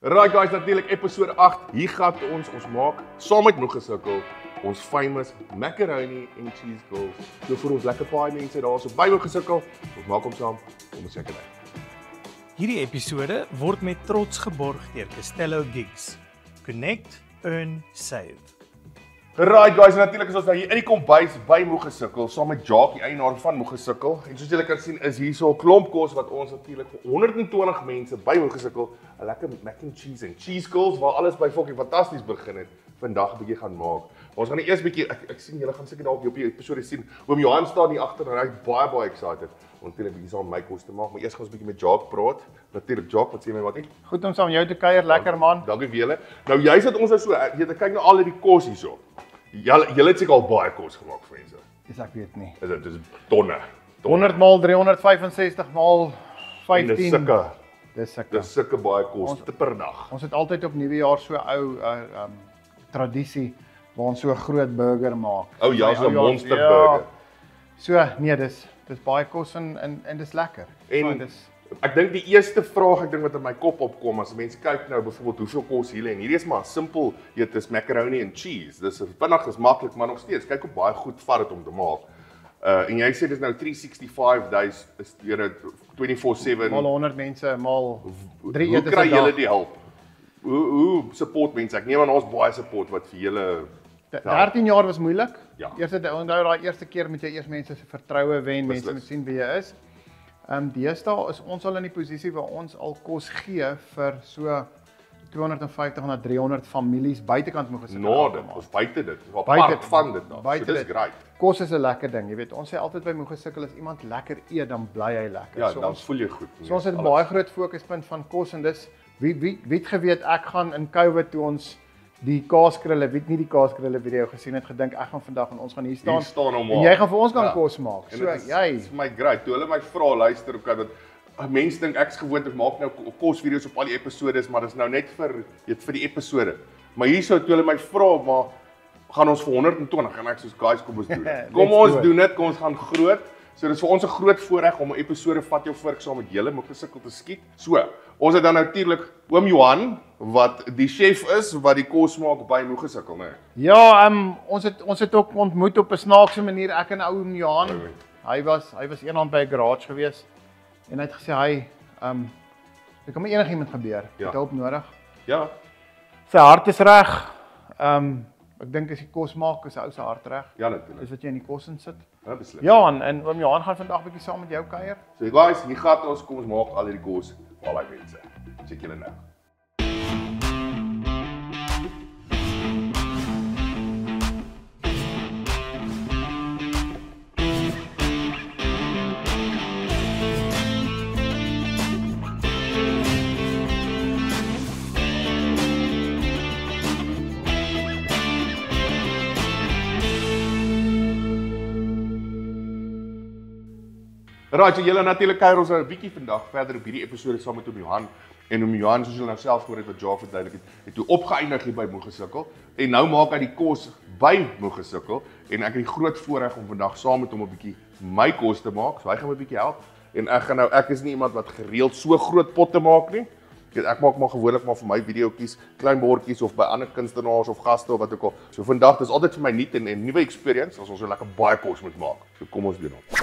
Right guys, natuurlik episode 8. Hier gaan ons maak saam met Moegesukkel ons famous macaroni en cheese balls. So vir ons lekker paai mense daar so by Moegesukkel, ons maak hom saam om 'n seker dag. Hierdie episode word met trots geborg deur Castello Gigs. Connect, earn, save. Right guys, natuurlik is ons nou hier in die kombuis by Moegesukkel saam met Jackie, eienaar van Moegesukkel. En soos julle kan sien is hier so 'n klomp kos wat ons natuurlik vir 120 mense by Moegesukkel 'n lekker mac and cheese en cheese curls waar alles by fucking fantasties begin het, vandag 'n bietjie gaan maak. Maar ons gaan eers bietjie ek sien julle gaan seker dalk op die episode sien. Oom Johan staan hier agter en hy's baie excited om natuurlik bietjie saam my kos te maak. Maar eers gaan ons bietjie met Jacques praat. Natuurlik Jacques, wat sê my matie? Goed om saam jou te kuier, lekker man. Dankie vir julle. Nou jy sit ons so, jy kyk nou al hierdie kos hierso. Julle het seker al baie kos gemaak vir mense. Dis ek weet nie. Dis tonne. 100 maal 365 maal 15. Dis sulke baie kos per dag. Ons het altyd op Nuwejaar so ou tradisie waar ons so 'n groot burger maak. Oh ja, so 'n monster burger. So nee, dis baie kos en dis lekker. En ek dink die eerste vraag wat in my kop opkom as mense kyk nou byvoorbeeld hoeveel kos hier lê en hierdie is maar simpel, dit is macaroni and cheese. Dis vinnig, is maklik, maar nog steeds kyk hoe baie goed vat dit om te maak. En jy sê dis nou 365 days is jy 24/7. Maal 100 mense, maal 3 Hoe etes 'n dag. kry julle die hulp? Hoe support mense? Ek neem aan ons baie support wat vir julle 13 jaar was moeilik. Ja. Onthou daai eerste keer moet jy eers mense se vertroue wen, mense moet sien wie jy is. Deesdae is ons al in die posisie waar ons al kos gee vir so 250 na 300 families buitekant Moegesukkel. Ons buite dit. Ons apart van dit nog. So dis great. Kos is 'n lekker ding, jy weet. Ons sê altyd by Moegesukkel as iemand lekker eet, dan bly hy lekker. Ja, dan voel jy goed. So ons het 'n baie groot fokuspunt van kos en dis wie het geweet ek gaan in COVID toe ons die kaaskrulle, wie het nie die kaaskrulle video gesien het, gedink ek gaan vandag en ons gaan hier staan en jy gaan vir ons kan kos maak. So jy is my great. Toe hulle my vra luister okay, want mense dink ek's gewoond ek maak nou kosvideo's op al die episodes, maar dis nou net vir die episode. Maar hierso toe hulle my vra, maar gaan ons vir 120 en ek soos guys kom ons doen dit. Kom ons doen dit, kom ons gaan groot. So dis vir ons 'n groot voorreg om 'n episode vat jou voor saam met julle Moegesukkel te skiet. So, ons het dan natuurlik oom Johan wat die chef is wat die kos maak by Moegesukkel, né? Ja, ons het ook ontmoet op 'n snaakse manier ek en oom Johan. Hy was eendag by 'n garage gewees en hy het gesê dit kan met enigiemand gebeur. Het hulp nodig. Ja. Sy hart is reg. Ek dink as jy kos maak, is 'n ou se hart reg. Ja, natuurlik. Dis wat jy in die kos insit. Ja, beslis. Ja, en oom Johan gaan vandag bietjie saam met jou kuier. So guys, hier gaan ons kom ons maak al hierdie kos vir al die mense. Check julle nou. Right, so julle natuurlik kuier ons nou 'n bietjie vandag verder op hierdie episode saam met oom Johan. En oom Johan, soos julle nou self gehoor het wat Jacques verduidelik het toe opgeëindig hier by Moegesukkel. En nou maak hy die kos by Moegesukkel en ek het die groot voorreg om vandag saam met hom 'n bietjie my kos te maak. So hy gaan my 'n bietjie help. En ek is nie iemand wat gereeld so groot potte maak nie. Ek maak maar gewoonlik maar vir my videoetjies, klein bordjies of by ander kunstenaars of gaste of wat ook al. So vandag dis altyd vir my nuut en 'n nuwe experience as ons so lekker baie kos moet maak. So kom ons doen dit.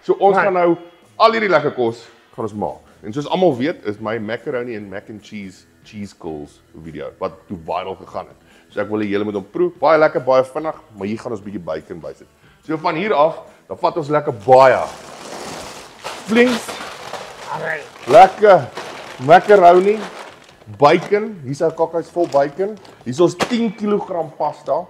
So ons gaan nou al hierdie lekker kos gaan ons maak. En soos almal weet is my macaroni en mac and cheese curls video wat toe viral gegaan het. So ek wil hê julle moet hom proe. Baie lekker, baie vinnig, maar hier gaan ons bietjie bacon bysit. So van hier af, dan vat ons lekker baie flings. Lekker macaroni, bacon, hier's 'n kokkies vol bacon. Hier's ons 10 kg pasta.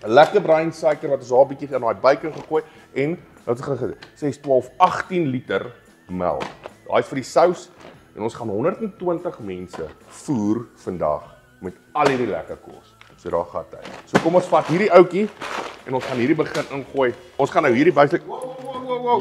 'n Lekker bruin suiker wat ons daar 'n bietjie in daai bacon gegooi en wat ons gaan sê 12, 18 liter melk. Daai is vir die sous en ons gaan 120 mense voer vandag met al hierdie lekker kos. So daar gaan hy. So kom ons vat hierdie ouetjie en ons gaan hierdie begin ingooi. Ons gaan nou hierdie basic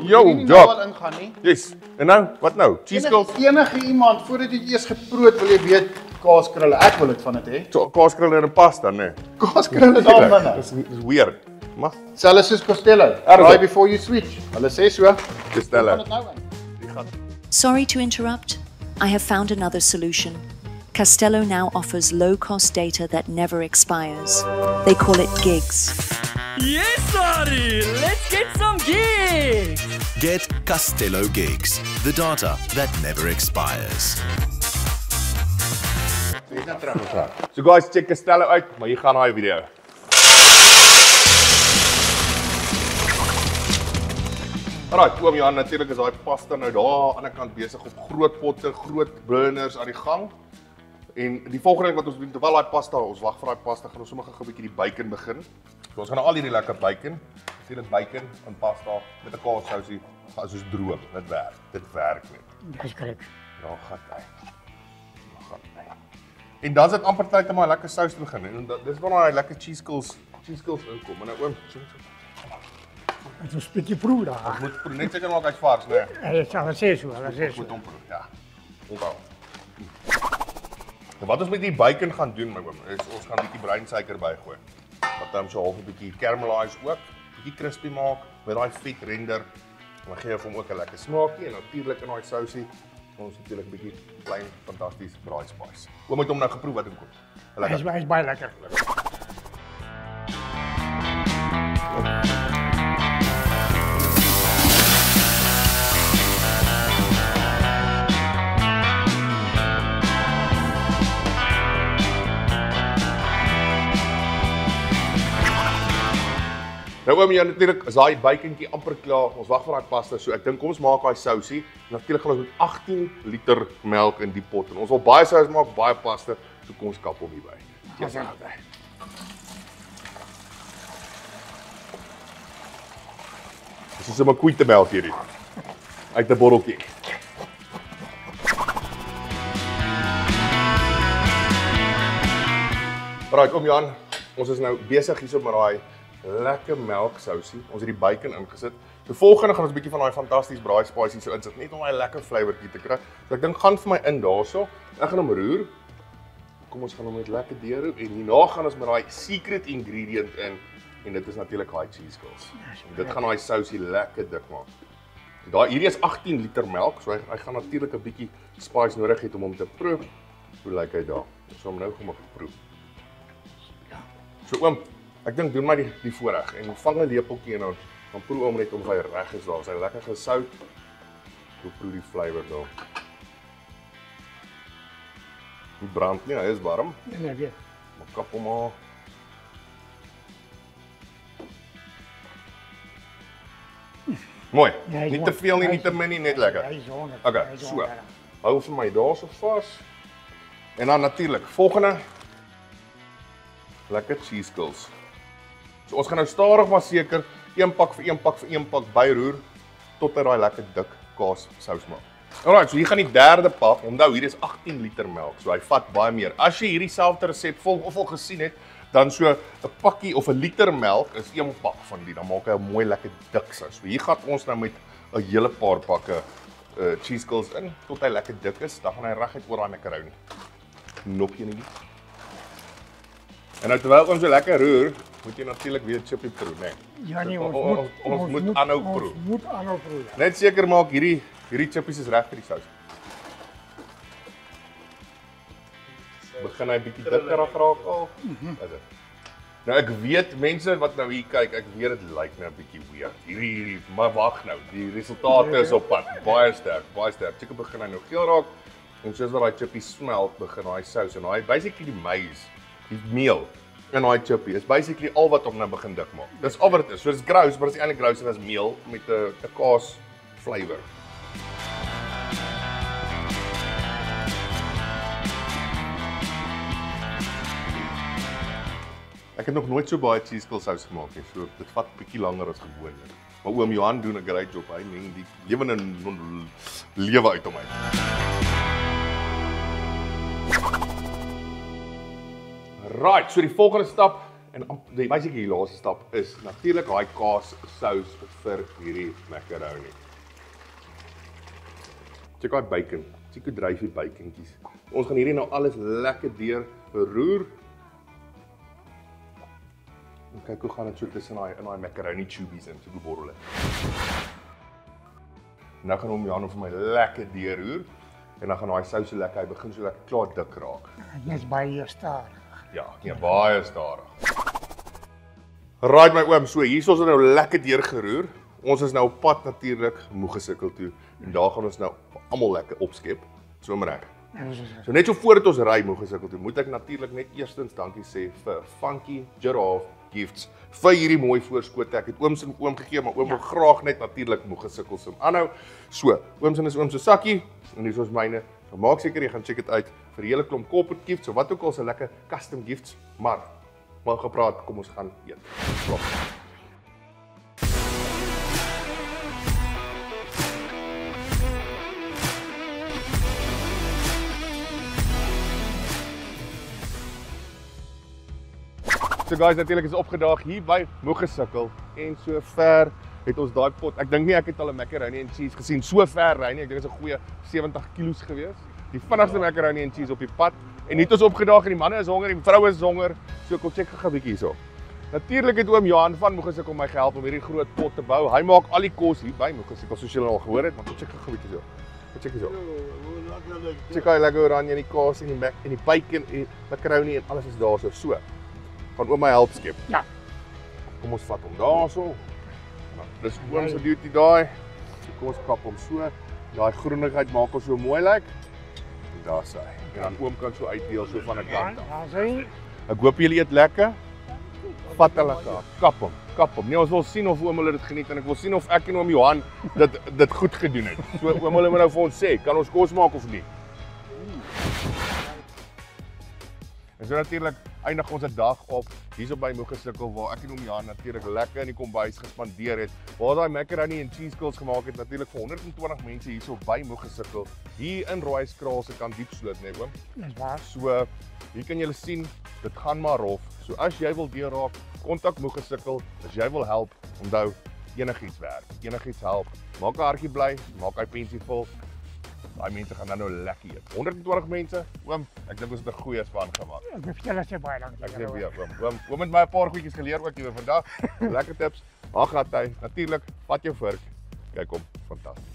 Yo, Job. Ingaan nie. Yes. En nou, wat nou? Cheese curls. Enige iemand voordat jy eers geproot wil jy weet kaaskrulle. Ek wil dit van dit hê. So kaaskrulle en pasta, né? Kaaskrulle daar binne. Dis weird. Maar Selfs soos Costello. Try before you switch. Hulle sê so. Costello. Sorry to interrupt. I have found another solution. Castello now offers low-cost data that never expires. They call it gigs. Yes, sorry! Let's get some gigs! Get Castello Gigs, the data that never expires. So guys, check Castello uit, maar hier gaan daai video. Alright, oom Jan, natuurlik is daai pasta nou daar aan die ander kant besig op groot potte, groot burners aan die gang. En die volgende ding wat ons doen, terwyl daai pasta, ons wag vir daai pasta, gaan ons sommer gou 'n bietjie die bacon begin. So ons gaan nou al hierdie lekker bacon, natuurlik bacon en pasta met 'n kaassousie, gaan soos droog. Dit werk net. Dis korrek. Daar gaan hy. En dan is dit amper tyd om 'n lekker sous te begin. En dis waar daai lekker cheese skills inkom. En nou oom, Dit is 'n bietjie proe daar. ons moet net seker maak hy's vars, né? Dit sal sê so, hulle sê so. Moet hom proe, ja. Onthou. En wat ons met die bacon gaan doen, my oom, is ons gaan 'n bietjie breinsuiker bygooi. Wat dan so half 'n bietjie caramelise ook, bietjie crispy maak met daai vet render. Dan gee hom ook 'n lekker smaakie en natuurlik in daai sousie ons natuurlik 'n bietjie klein fantasties braai spice. Oom het hom nou geproe, wat dink jy? Hy's baie lekker. Nou oom, ja natuurlik is daai bacontjie amper klaar. Ons wag vir daai pasta. So ek dink kom ons maak daai sousie. Natuurlik gaan ons met 18 liter melk in die pot en ons wil baie sous maak, baie pasta. So kom ons kap hom hierby. Dis reg. Dis is 'n makoeite melk hierdie. Uit 'n botteltjie. Right, oom Jan, ons is nou besig hierso met daai lekker melksousie. Ons het die bacon ingesit. So volgende gaan ons 'n bietjie van daai fantasties braai spices so insit, net om daai lekker flavortjie te kry. So ek dink gaan vir my in daarso. Ek gaan hom roer. Kom ons gaan hom net lekker deurroer en hierna gaan ons met daai secret ingredient in en dit is natuurlik daai cheese curls. Dit gaan daai sousie lekker dik maak. So daai hierdie is 18 liter melk, so hy gaan natuurlik 'n bietjie spice nodig hê om hom te proe. Hoe lyk hy daar? So hom nou kom ek proe. So oom, ek dink doen maar die voorreg en vang 'n lepeltjie en dan proe hom net om hy reg is daar. Sy lekker gesout. Hoe proe die flavor daar. Die brand nie, hy is warm. Nee, weet. Maar kap hom maar. Mooi. Ja, hy is Nie te mooi. veel nie, Hy nie is- te min nie, net lekker. Hy is 100. Okay, Hy is so. 100. Hou vir my daarso vas. En dan natuurlik, volgende lekker cheese curls. So ons gaan nou stadig maar seker een pak vir een pak byroer tot hy daai lekker dik kaas sous maak. Alright, so hier gaan die derde pak. Onthou, hier is 18 liter melk, so hy vat baie meer. As jy hierdie selfde resep volg of al gesien het, dan so 'n pakkie of 'n liter melk is een pak van die. Dan maak hy 'n mooi lekker dik sous. So hier gaan ons nou met 'n hele paar pakke cheese curls in tot hy lekker dik is. Dan gaan hy reguit oor daai macaroni. Nok jy nie. En nou terwyl ons so lekker roer, moet jy natuurlik weer chippy proe, né? Ja nee, ons moet aanhou proe. Ons moet aanhou proe. Ja. Net seker maak hierdie chippies is reg vir die sous. Begin hy bietjie dikker raak al. Is dit? Nou ek weet mense wat nou hier kyk, ek weet dit lyk nou 'n bietjie weird. Hierdie maar wag nou, die resultate is op pad. Baie sterk, baie sterk. Seker begin hy nou geel raak. En soos wat daai chippies smelt, begin daai sous en daai basically die maize, die meel in daai chippie is basically al wat hom nou begin dik maak. Dis al wat dit is. So dis grouse, maar dit is eintlik grouse as meel met 'n kaas flavor. Ek het nog nooit so baie cheese curl sous gemaak nie. So dit vat 'n bietjie langer as gewoonlik. Maar oom Johan doen 'n great job. Hy meng die lewende lewe uit hom uit. Right, so die volgende stap en die basically die laaste stap is natuurlik daai kaas sous vir hierdie macaroni. Check daai bacon. Check hoe dryf die bacontjies. Ons gaan hierdie nou alles lekker deur roer. En kyk hoe gaan dit so tussen daai macaroni tubies in, so borrel. Nou gaan hom Jan vir my lekker deurroer. en dan gaan daai sous so lekker, hy begin so lekker klaar dik raak. Dit is baie stadig. Ja, nee, baie stadig. Right my oom, so hier is ons nou lekker deurgeroer. Ons is nou op pad natuurlik Moegesukkel toe en daar gaan ons nou almal lekker opskep. Sommer reg. So net so voordat ons ry Moegesukkel toe, moet ek natuurlik net eerstens dankie sê vir Funky Giraffe Gifts vir hierdie mooi voorskoot. Ek het ooms en oom gegee, maar oom wil graag net natuurlik Moegesukkel se aanhou. So, ooms en is oom se sakkie en hier is ons myne. So maak seker jy gaan check dit uit vir 'n hele klomp corporate gifts, so wat ook al se lekker custom gifts, maar gepraat, kom ons gaan eet. Klop. So guys, natuurlik is opgedaag hier by Moegesukkel en so ver het ons daai pot. Ek dink nie ek het al 'n macaroni and cheese gesien so ver ry nie. Ek dink dit is 'n goeie 70 kilos gewees. Die vinnigste macaroni and cheese op die pad. En hier het ons opgedaag en die manne is honger, die vroue is honger. So kom check gou 'n bietjie hierso. Natuurlik het oom Johan van Moegesukkel my gehelp om hierdie groot pot te bou. Hy maak al die kos hier by Moegesukkel soos julle al gehoor het, maar kom check gou 'n bietjie hierso. Kom check hierso. Check hy lekker oranje en die kaas en die mac en die bacon en macaroni en alles is daarso. So. Gaan oom my help skep. Ja. Kom ons vat hom daarso. Dis oom se duty daai. Kom ons kap hom so. Daai groenigheid maak ons so mooi lyk. En daar's hy. En dan oom kan so uitdeel so van 'n kant af. Daar's hy. Ek hoop julle eet lekker. Vat hulle lekker. Kap hom. Nee, ons wil sien of oom hulle dit geniet en ek wil sien of ek en oom Johan dit goed gedoen het. So oom hulle moet nou vir ons sê, kan ons kos maak of nie? En so natuurlik eindig ons 'n dag op hierso by Moegesukkel waar ek en oom Johan natuurlik lekker in die kombuis gespandeer het. Waar daai macaroni and cheese skills gemaak het natuurlik vir 120 mense hierso by Moegesukkel. Hier in Rooikraal se kant Diepsloot, né oom? Dis waar. So hier kan julle sien, dit gaan maar rof. So as jy wil deurraak, kontak Moegesukkel. As jy wil help, onthou enigiets werk, enigiets help. Maak 'n hartjie bly, maak hy pensie vol. Daai mense gaan dan nou lekker eet. 120 mense, oom, ek dink ons het 'n goeie span gemaak. Ek vertel as jy baie dankie. Ek sê weer, oom het my 'n paar goedjies geleer ook hier vandag. Lekker tips. Ag, hy natuurlik, vat jou vork. Kyk hom, fantasties.